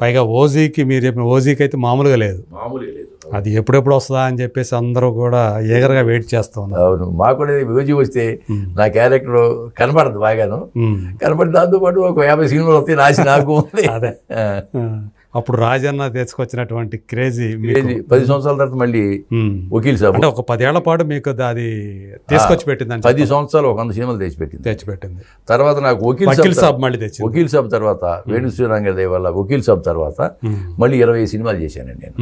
పైగా ఓజీకి మీరు చెప్పిన ఓజీకి అయితే మామూలుగా లేదు. మామూలుగా లేదు. అది ఎప్పుడెప్పుడు వస్తుందా అని చెప్పేసి అందరూ కూడా ఈగర్గా వెయిట్ చేస్తూ ఉన్నారు. అవును, మాకు కూడా ఓజీ వస్తే నా క్యారెక్టర్ కనపడదు బాగాను. కనపడి దాంతోపాటు ఒక 50 సినిమాలు వస్తాయి రాసి నాకు ఉంది. అదే అప్పుడు రాజన్న తీసుకొచ్చినటువంటి క్రేజీ 10 సంవత్సరాల తర్వాత మళ్ళీ వకీల్ సాబ్ అంటే ఒక 10 ఏళ్ల పాటు మీకు అది తీసుకొచ్చి పెట్టింది. 10 సంవత్సరాలు ఒక 100 సినిమాలు తెచ్చిపెట్టింది. తర్వాత నాకు వకీల్ సాబ్ మళ్ళీ తెచ్చింది. వకీల్ సాబ్ తర్వాత వేణు శ్రీరంగ దేవ్ వల్ల వకీల్ సాబ్ తర్వాత మళ్ళీ 20 సినిమాలు చేశాను నేను.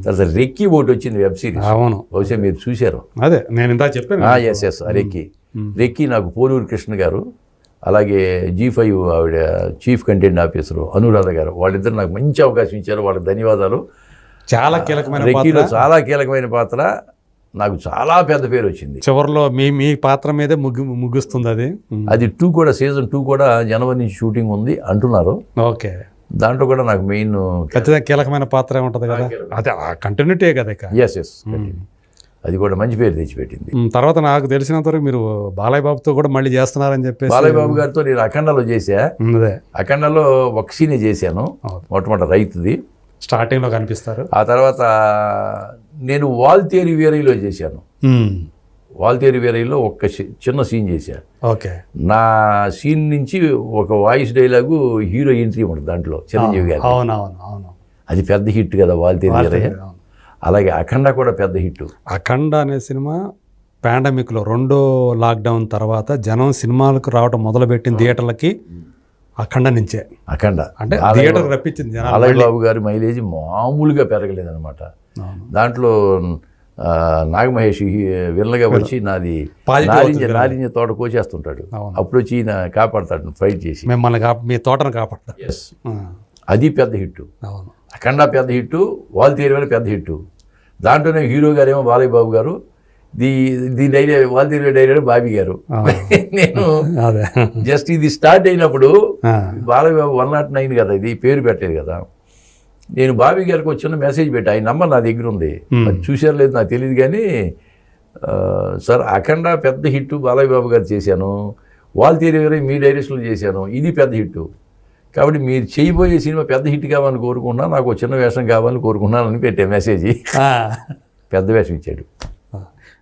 తర్వాత రెక్కి ఒకటి వచ్చింది వెబ్ సిరీస్. అవును, బహుశా మీరు చూశారు. అదే నేను ఇంత చెప్పాను. ఎస్ రెక్కి నాకు పోలూరు కృష్ణ గారు, అలాగే G5 ఆవిడ చీఫ్ కంటెంట్ ఆఫీసరు అనురాధ గారు, వాళ్ళిద్దరు నాకు మంచి అవకాశం ఇచ్చారు. వాళ్ళకి ధన్యవాదాలు. చాలా కీలకమైన రెక్కీలో చాలా కీలకమైన పాత్ర, నాకు చాలా పెద్ద పేరు వచ్చింది. చివరిలో మీ పాత్ర మీదే ముగుస్తుంది అది. అది 2 కూడా సీజన్ 2 కూడా జనవరి నుంచి షూటింగ్ ఉంది అంటున్నారు. ఓకే, దాంట్లో కూడా నాకు మెయిన్ ఖచ్చితంగా కీలకమైన పాత్ర ఉంటుంది కదా. అదే కంటిన్యూటీ కదా. ఎస్ అది కూడా మంచి పేరు తెచ్చిపెట్టింది. తర్వాత నాకు తెలిసినంత వరకు మీరు బాలయ్య బాబుతో కూడా మళ్ళీ చేస్తున్నారని చెప్పేసి. బాలయ్య బాబు గారితో నేను అఖండలో చేశా. అఖండలో ఒక సీనే చేశాను, మొట్టమొదటి రైతుది. స్టార్టింగ్లో కనిపిస్తారు. ఆ తర్వాత నేను వాల్తేరి వీరయ్యలో చేశాను. వాల్తేరి వీరయ్యలో ఒక చిన్న సీన్ చేశాను. ఓకే, నా సీన్ నుంచి ఒక వాయిస్ డైలాగు హీరో ఎంట్రీ ఉంటుంది దాంట్లో, చిరంజీవి గారు. అవును, అది పెద్ద హిట్ కదా వాల్తేరి వీరయ్య. అలాగే అఖండ కూడా పెద్ద హిట్. అఖండ అనే సినిమా పాండమిక్లో 2వ లాక్డౌన్ తర్వాత జనం సినిమాలకు రావడం మొదలుపెట్టిన థియేటర్లకి అఖండ నుంచే. అఖండ అంటే థియేటర్ రప్పించింది. బాలయ్య బాబు గారి మైలేజ్ మామూలుగా పెరగలేదనమాట. దాంట్లో నాగమహేష్ విలన్గా వచ్చి నాది నారింజ తోట కోసేస్తుంటాడు. అప్పుడు వచ్చి ఈయన కాపాడతాడు, ఫైట్ చేసి మిమ్మల్ని మీ తోటను కాపాడతాడు. ఎస్, అది పెద్ద హిట్. అఖండ పెద్ద హిట్, వాల్తేరి పెద్ద హిట్. దాంట్లోనే హీరో గారేమో బాలయ్య బాబు గారు, డైరీ వాల్తేరి డైరీ బాబీ గారు. నేను జస్ట్ ఇది స్టార్ట్ అయినప్పుడు బాలయ్య బాబు 109 కదా, ఇది పేరు పెట్టేది కదా. నేను బాబీ గారికి వచ్చిన మెసేజ్ పెట్టి, ఆయన నంబర్ నా దగ్గర ఉంది, అది చూసారు లేదు నాకు తెలియదు కానీ, సార్ అఖండ పెద్ద హిట్ బాలయ్య బాబు గారు చేశాను, వాల్తేరి మీ డైరెక్షన్లో చేశాను, ఇది పెద్ద హిట్. కాబట్టి మీరు చేయబోయే సినిమా పెద్ద హిట్ కావాలని కోరుకుంటున్నా, నాకు చిన్న వేషం కావాలని కోరుకుంటున్నాను అని పెట్టే మెసేజ్. పెద్ద వేషం ఇచ్చాడు.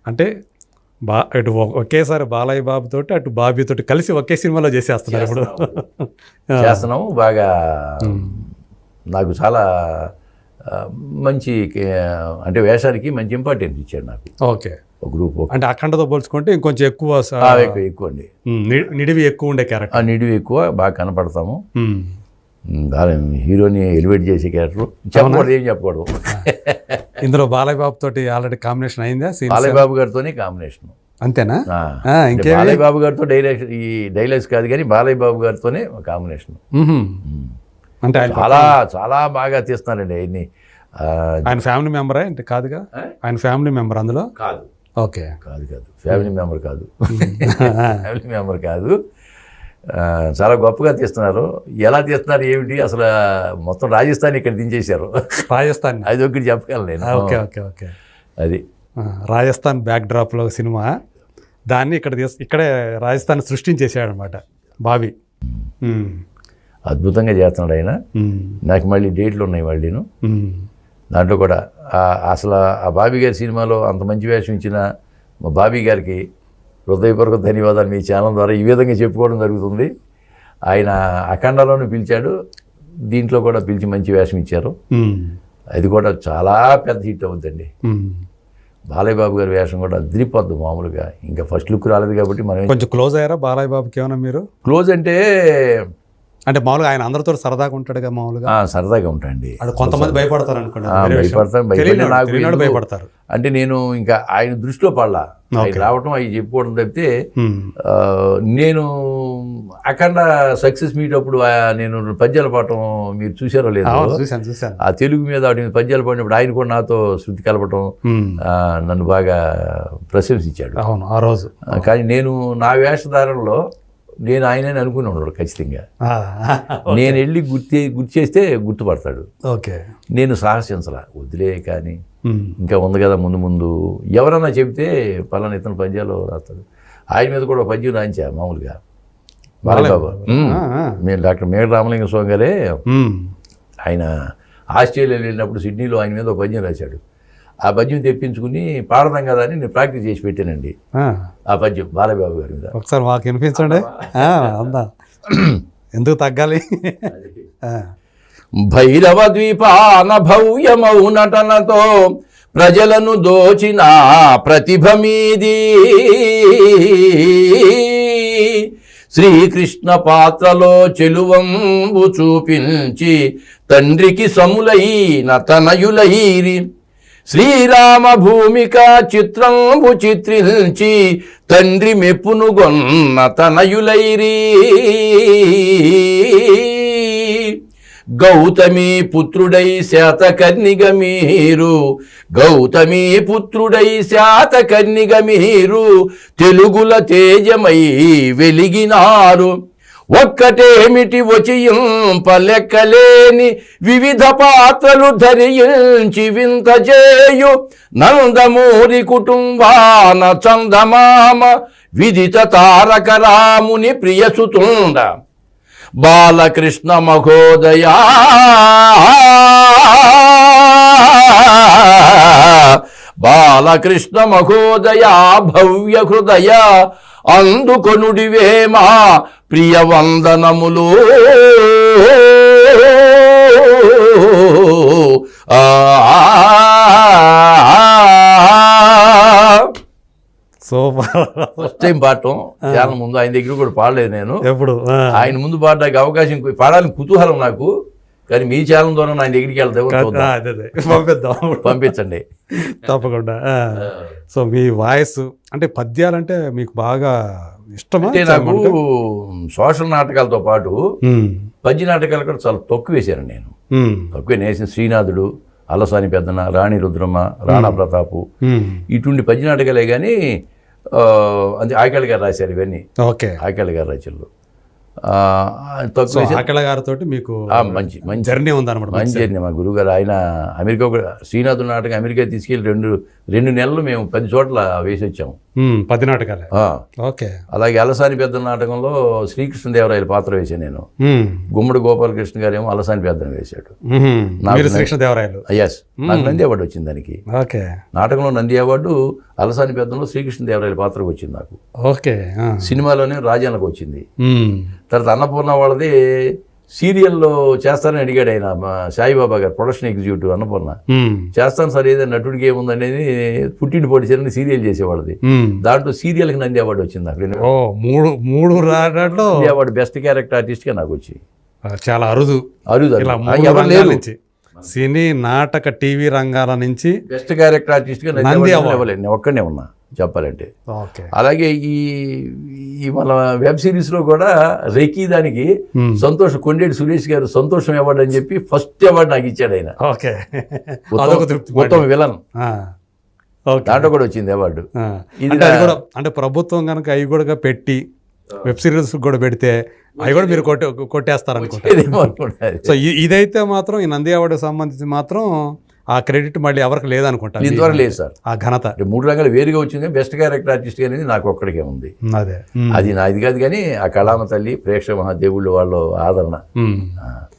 అంటే ఇటు ఒకేసారి బాలయ్య బాబుతో అటు బాబీతో కలిసి ఒకే సినిమాలో చేసేస్తున్నారు ఇప్పుడు. చేస్తున్నాము బాగా. నాకు చాలా మంచి అంటే వేషానికి మంచి ఇంపార్టెన్స్ ఇచ్చాడు నాకు. Okay, group. అంటే అఖండతో పోల్చుకుంటే ఇంకొంచెం ఎక్కువ అండి, నిడివి ఎక్కువ ఉండే క్యారెక్టర్. నిడివి ఎక్కువ, బాగా కనపడతాము. హీరోని ఎలివేట్ చేసే క్యారెక్టర్ చెప్పకూడదు, ఏం చెప్పకూడదు. ఇందులో బాలయ్య బాబు తోటి ఆల్రెడీ కాంబినేషన్ అయిందా? బాలయ్య బాబు గారితోనే కాంబినేషన్. అంతేనా? బాలయ్య బాబు గారితో ఈ డైలాగ్స్ కాదు కానీ బాలయ్య బాబు గారితోనే కాంబినేషన్. అంటే చాలా చాలా బాగా తీస్తున్నారండి ఆయన్ని. ఆయన ఫ్యామిలీ మెంబరా? అంటే కాదుగా, ఆయన ఫ్యామిలీ మెంబర్ అందులో కాదు. ఓకే, కాదు ఫ్యామిలీ మెంబర్ కాదు. ఫ్యామిలీ మెంబర్ కాదు. చాలా గొప్పగా తీస్తున్నారు. ఎలా తీస్తున్నారు ఏమిటి అసలు, మొత్తం రాజస్థాన్ ఇక్కడ దించేశారు. రాజస్థాన్ అది ఒకటి చెప్పగలను నేను. ఓకే ఓకే ఓకే, అది రాజస్థాన్ బ్యాక్ డ్రాప్లో సినిమా, దాన్ని ఇక్కడే రాజస్థాన్ సృష్టించేసాడు అనమాట బాబీ. అద్భుతంగా చేస్తున్నాడు ఆయన. నాకు మళ్ళీ డేట్లు ఉన్నాయి మళ్ళీను. దాంట్లో కూడా అసలు ఆ బాబీ గారి సినిమాలో అంత మంచి వేషం ఇచ్చిన మా బాబీ గారికి హృదయపూర్వక ధన్యవాదాలు మీ ఛానల్ ద్వారా ఈ విధంగా చెప్పుకోవడం జరుగుతుంది. ఆయన అఖండలోనూ పిలిచాడు, దీంట్లో కూడా పిలిచి మంచి వేషం ఇచ్చారు. అది కూడా చాలా పెద్ద హిట్ అవుతుందండి. బాలయ్య బాబు గారి వేషం కూడా అదిరిపోద్దు మామూలుగా. ఇంకా ఫస్ట్ లుక్ రాలేదు కాబట్టి మనం కొంచెం క్లోజ్ అయ్యారా బాలయ్య బాబుకి ఏమన్నా మీరు? క్లోజ్ అంటే మామూలుగా ఆయన అందరితో సరదాగా ఉంటాడుగా? మామూలుగా సరదాగా ఉంటాయండి. కొంతమంది భయపడతారు అనుకోండి. భయపడతారు అంటే నేను ఇంకా ఆయన దృష్టిలో పడలా, ఆయన రావటం అవి చెప్పుకోవడం తప్పితే. నేను అఖండ సక్సెస్ మీట్ అప్పుడు నేను పద్యాలు పాడటం మీరు చూసారో లేదు, ఆ తెలుగు మీద వాటి మీద పద్యాలు పాడినప్పుడు ఆయన కూడా నాతో శృతి కలపటం నన్ను బాగా ప్రశంసించాడు. అవును, ఆ రోజు. కానీ నేను నా వేషధారణలో నేను ఆయనని అనుకుని ఉన్నాడు ఖచ్చితంగా. నేను వెళ్ళి గుర్తు చేస్తే గుర్తుపడతాడు. ఓకే, నేను సాహసించలా, వదిలే. కానీ ఇంకా ఉంది కదా ముందు ముందు ఎవరన్నా చెబితే పలానా ఇతను పద్యాలు రాస్తాడు. ఆయన మీద కూడా పద్యం రాయించా మామూలుగా. బాలయ్య బాబు మేము డాక్టర్ మేఘ రామలింగ స్వామి గారే ఆయన ఆస్ట్రేలియా వెళ్ళినప్పుడు సిడ్నీలో ఆయన మీద ఒక పద్యం రాశాడు. ఆ పద్యం తెప్పించుకుని పాడదాం కదా అని నేను ప్రాక్టీస్ చేసి పెట్టానండి. ఆ పద్యం బాలబాబు గారి మీద. ఒకసారి మాకు వినిపించండి. అందా ఎందుకు తగ్గాలి? భైరవ ద్వీపాన భవ్యమౌ నటనతో ప్రజలను దోచిన ప్రతిభ మీది శ్రీకృష్ణ పాత్రలో చెలువంబు చూపించి తండ్రికి సములైన తనయులైరి శ్రీరామ భూమిక చిత్రంబు చిత్రించి తండ్రి మెప్పును గొన్న తనయులైరి గౌతమి పుత్రుడై శాతకర్ణిగ మీరు గౌతమి పుత్రుడై శాతకర్ణిగ మీరు తెలుగుల తేజమై వెలిగినారు ఒక్కటేమిటి వచియింపలెక్కలేని వివిధ పాత్రలు ధరించి వింత చేయు నందమూరి కుటుంబాన చందమామ విదిత తారక రాముని ప్రియసుతుండ బాలకృష్ణ మహోదయా బాలకృష్ణ మహోదయా భవ్య హృదయ అందుకొనుడివేమా ప్రియ వందనములు. సూపర్. ఫస్ట్ టైం పాడటం చాలా ముందు ఆయన దగ్గర కూడా పాడలేదు నేను ఎప్పుడు. ఆయన ముందు పాడడానికి అవకాశం పాడాలని కుతూహలం నాకు, కానీ మీ ఛానల్ ద్వారా ఆయన దగ్గరికి వెళ్తే పంపిద్దాం, పంపించండి తప్పకుండా. సో మీ వాయిస్ అంటే పద్యాలంటే మీకు బాగా ఇష్టమా? అంటే నాకు సోషల్ నాటకాలతో పాటు పద్య నాటకాలు కూడా చాలా తక్కువ వేశాను నేను. తక్కువ వేసిన శ్రీనాథుడు, అలసాని పెద్దన, రాణి రుద్రమ్మ, రాణా ప్రతాపు ఇటువంటి పద్య నాటకాలే కానీ అది ఆకేళ్ళ గారు రాశారు ఇవన్నీ. ఓకే, ఆకేళ్ళ గారు రచనలు ఆకేళ్ళ గారితో మీకు మంచి మంచి జర్నీ ఉందన్నమాట. మంచి జర్నీ. మా గురువుగారు ఆయన అమెరికా శ్రీనాథుడు నాటకం అమెరికా తీసుకెళ్ళి రెండు నెలలు మేము 10 చోట్ల వేసి వచ్చాము 10 నాటకాలే. ఓకే. అలాగే అలసాని పెద్ద నాటకంలో శ్రీకృష్ణదేవరాయల పాత్ర వేసాను నేను. గుమ్మడి గోపాలకృష్ణ గారు ఏమో అలసాని పెద్దను వేశాడు. శ్రీకృష్ణదేవరాయలు. ఎస్, నాకు నంది అవార్డు వచ్చింది దానికి. ఓకే. నాటకంలో నంది అవార్డు, అలసాని పెద్దలో శ్రీకృష్ణదేవరాయల పాత్రకు వచ్చింది నాకు. ఓకే. సినిమాలోనే రాజానికి వచ్చింది. తర్వాత అన్నపూర్ణ వాళ్ళది సీరియల్లో చేస్తానని అడిగాడు ఆయన, సాయిబాబా గారు ప్రొడక్షన్ ఎగ్జిక్యూటివ్ అన్నపూర్ణ. చేస్తాను సార్, ఏదైనా నటుడికి ఏముందనేది పుట్టింటి పొడి సరైన సీరియల్ చేసేవాళ్ళది. దాంట్లో సీరియల్కి నంది అవార్డు వచ్చింది నాకు. నంది అవార్డు బెస్ట్ క్యారెక్టర్ ఆర్టిస్ట్గా నాకు వచ్చి చాలా అరుదు ఎవరు లేరు. సినీ, నాటక, టీవీ రంగాల నుంచి బెస్ట్ క్యారెక్టర్ ఆర్టిస్ట్గా నంది అవార్డు నేను ఒక్కనే ఉన్నా చెప్పాలంటే. అలాగే ఈ మన వెబ్ సిరీస్ లో కూడా రెకీ దానికి సంతోషం, కొండేటి సురేష్ గారు సంతోషం అవార్డు అని చెప్పి ఫస్ట్ అవార్డు నాకు ఇచ్చాడు ఆయన. మొత్తం విలన్ దాంట్లో కూడా వచ్చింది అవార్డు. అంటే ప్రభుత్వం కనుక అవి కూడా పెట్టి వెబ్ సిరీస్ కూడా పెడితే అవి కూడా మీరు కొట్టేస్తారు అనుకుంటా. సో ఇదైతే మాత్రం ఈ నంది అవార్డు సంబంధించి మాత్రం ఆ క్రెడిట్ మళ్ళీ ఎవరికి లేదనుకుంటా. ఇంతవరకు లేదు సార్ ఆ ఘనత. 3 రంగాలు వేరుగా వచ్చింది. బెస్ట్ క్యారెక్టర్ ఆర్టిస్ట్ అనేది నాకు ఒక్కడికే ఉంది. అదే అది నాది కాదు, కానీ ఆ కళామ తల్లి, ప్రేక్షక మహాదేవుళ్ళు వాళ్ళ ఆదరణ.